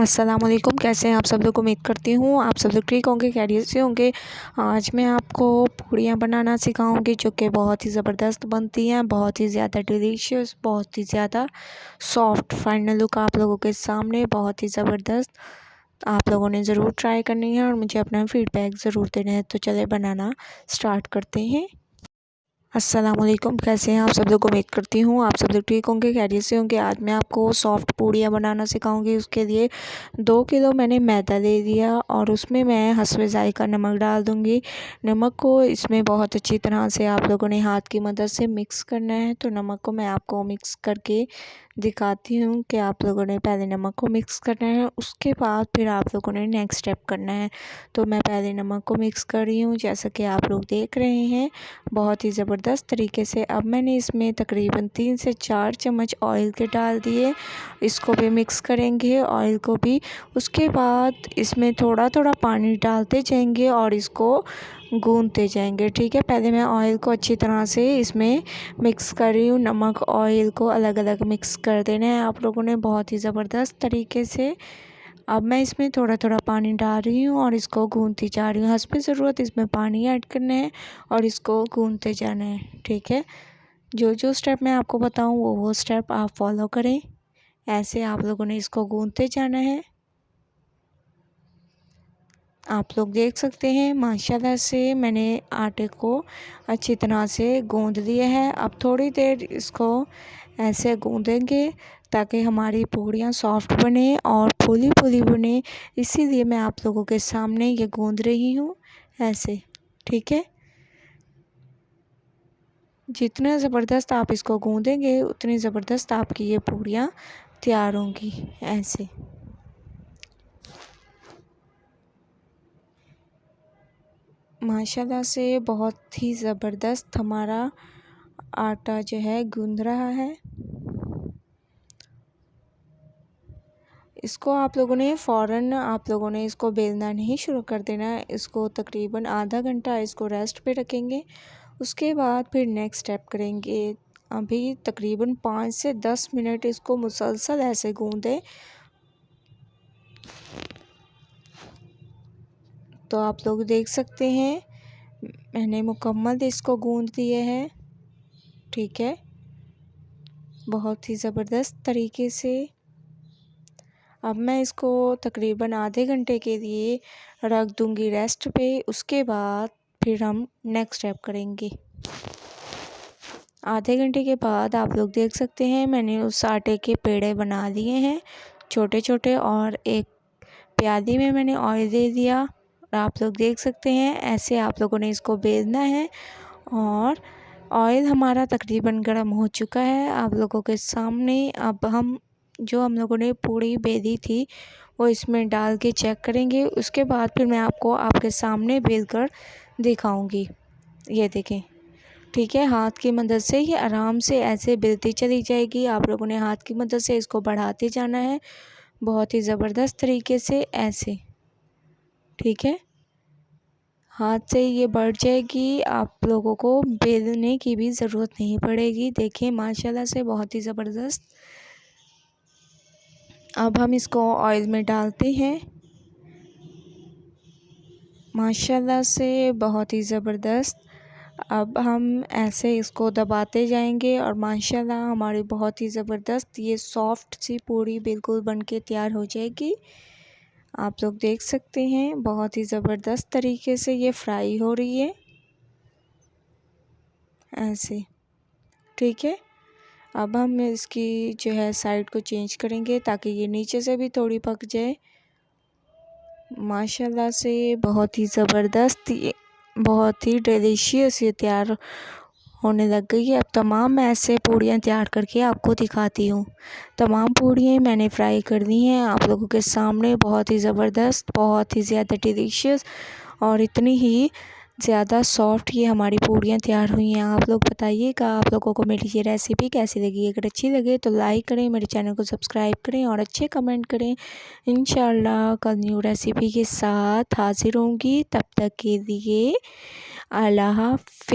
अस्सलाम वालेकुम। कैसे हैं आप सब लोग? उम्मीद करती हूँ आप सब लोग ठीक होंगे, खैरियत से होंगे। आज मैं आपको पूड़ियाँ बनाना सिखाऊंगी जो कि बहुत ही ज़बरदस्त बनती हैं, बहुत ही ज़्यादा डिलीशियस, बहुत ही ज़्यादा सॉफ्ट। फाइनल लुक आप लोगों के सामने बहुत ही ज़बरदस्त। आप लोगों ने ज़रूर ट्राई करनी है और मुझे अपना फीडबैक ज़रूर देना है। तो चले बनाना स्टार्ट करते हैं। अस्सलाम वालेकुम। कैसे हैं आप सब लोग? उम्मीद करती हूँ आप सब लोग ठीक होंगे, खैरियत से होंगे। आज मैं आपको सॉफ्ट पूड़ियाँ बनाना सिखाऊंगी। उसके लिए 2 किलो मैंने मैदा ले लिया और उसमें मैं हस्बे ज़ायक़ा नमक डाल दूँगी। नमक को इसमें बहुत अच्छी तरह से आप लोगों ने हाथ की मदद से मिक्स करना है। तो नमक को मैं आपको मिक्स करके दिखाती हूँ कि आप लोगों ने पहले नमक को मिक्स करना है, उसके बाद फिर आप लोगों ने नेक्स्ट स्टेप करना है। तो मैं पहले नमक को मिक्स कर रही हूँ, जैसा कि आप लोग देख रहे हैं बहुत ही ज़बरदस्त तरीके से। अब मैंने इसमें तकरीबन 3 से 4 चम्मच ऑयल के डाल दिए। इसको भी मिक्स करेंगे ऑयल को भी। उसके बाद इसमें थोड़ा थोड़ा पानी डालते जाएंगे और इसको गूंदते जाएंगे। ठीक है, पहले मैं ऑयल को अच्छी तरह से इसमें मिक्स कर रही हूँ। नमक ऑयल को अलग अलग मिक्स कर देना है आप लोगों ने बहुत ही ज़बरदस्त तरीके से। अब मैं इसमें थोड़ा थोड़ा पानी डाल रही हूँ और इसको गूंदती जा रही हूँ। हस्बे ज़रूरत इसमें पानी ऐड करना है और इसको गूंदते जाना है। ठीक है, जो जो स्टेप मैं आपको बताऊँ वो स्टेप आप फॉलो करें। ऐसे आप लोगों ने इसको गूंदते जाना है। आप लोग देख सकते हैं माशाल्लाह से मैंने आटे को अच्छी तरह से गूंद लिया है। अब थोड़ी देर इसको ऐसे गूंदेंगे ताकि हमारी पूड़ियाँ सॉफ्ट बने और फूली फूली बने। इसीलिए मैं आप लोगों के सामने ये गूंद रही हूँ ऐसे। ठीक है, जितना ज़बरदस्त आप इसको गूंदेंगे उतनी ज़बरदस्त आपकी ये पूड़ियाँ तैयार होंगी ऐसे। माशाल्लाह से बहुत ही ज़बरदस्त हमारा आटा जो है गूंद रहा है। इसको आप लोगों ने फ़ौरन आप लोगों ने इसको बेलना नहीं शुरू कर देना है। इसको तकरीबन आधा घंटा इसको रेस्ट पे रखेंगे। उसके बाद फिर नेक्स्ट स्टेप करेंगे। अभी तकरीबन 5 से 10 मिनट इसको मुसलसल ऐसे गूंदें। तो आप लोग देख सकते हैं मैंने मुकम्मल इसको गूंद दिए है। ठीक है, बहुत ही ज़बरदस्त तरीके से। अब मैं इसको तकरीबन आधे घंटे के लिए रख दूंगी रेस्ट पे। उसके बाद फिर हम नेक्स्ट स्टेप करेंगे। आधे घंटे के बाद आप लोग देख सकते हैं मैंने उस आटे के पेड़े बना लिए हैं छोटे छोटे, और एक प्याली में मैंने ऑयल दे दिया और आप लोग देख सकते हैं ऐसे आप लोगों ने इसको बेलना है। और ऑयल हमारा तकरीबन गर्म हो चुका है आप लोगों के सामने। अब हम जो हम लोगों ने पूड़ी बेली थी वो इसमें डाल के चेक करेंगे। उसके बाद फिर मैं आपको आपके सामने बेल कर दिखाऊंगी। ये देखें, ठीक है, हाथ की मदद से ये आराम से ऐसे बेलती चली जाएगी। आप लोगों ने हाथ की मदद से इसको बढ़ाते जाना है बहुत ही ज़बरदस्त तरीके से ऐसे। ठीक है, हाथ से ये बढ़ जाएगी, आप लोगों को बेलने की भी ज़रूरत नहीं पड़ेगी। देखें माशाल्लाह से बहुत ही ज़बरदस्त। अब हम इसको ऑयल में डालते हैं। माशाल्लाह से बहुत ही ज़बरदस्त। अब हम ऐसे इसको दबाते जाएंगे और माशाल्लाह हमारी बहुत ही ज़बरदस्त ये सॉफ्ट सी पूड़ी बिल्कुल बनके तैयार हो जाएगी। आप लोग देख सकते हैं बहुत ही ज़बरदस्त तरीके से ये फ्राई हो रही है ऐसे। ठीक है, अब हम इसकी जो है साइड को चेंज करेंगे ताकि ये नीचे से भी थोड़ी पक जाए। माशाल्लाह से बहुत ही ज़बरदस्त, ये बहुत ही डिलीशियस ये तैयार होने लग गई है। अब तमाम मैं ऐसे पूड़ियाँ तैयार करके आपको दिखाती हूँ। तमाम पूड़ियाँ मैंने फ्राई कर दी हैं आप लोगों के सामने। बहुत ही ज़बरदस्त, बहुत ही ज़्यादा डिलीशियस और इतनी ही ज़्यादा सॉफ्ट ये हमारी पूड़ियाँ तैयार हुई हैं। आप लोग बताइएगा आप लोगों को मेरी ये रेसिपी कैसी लगी। अगर अच्छी लगे तो लाइक करें, मेरे चैनल को सब्सक्राइब करें और अच्छे कमेंट करें। इंशाल्लाह कल न्यू रेसिपी के साथ हाज़िर होंगी। तब तक के लिए अल्लाह हाफ़िज़।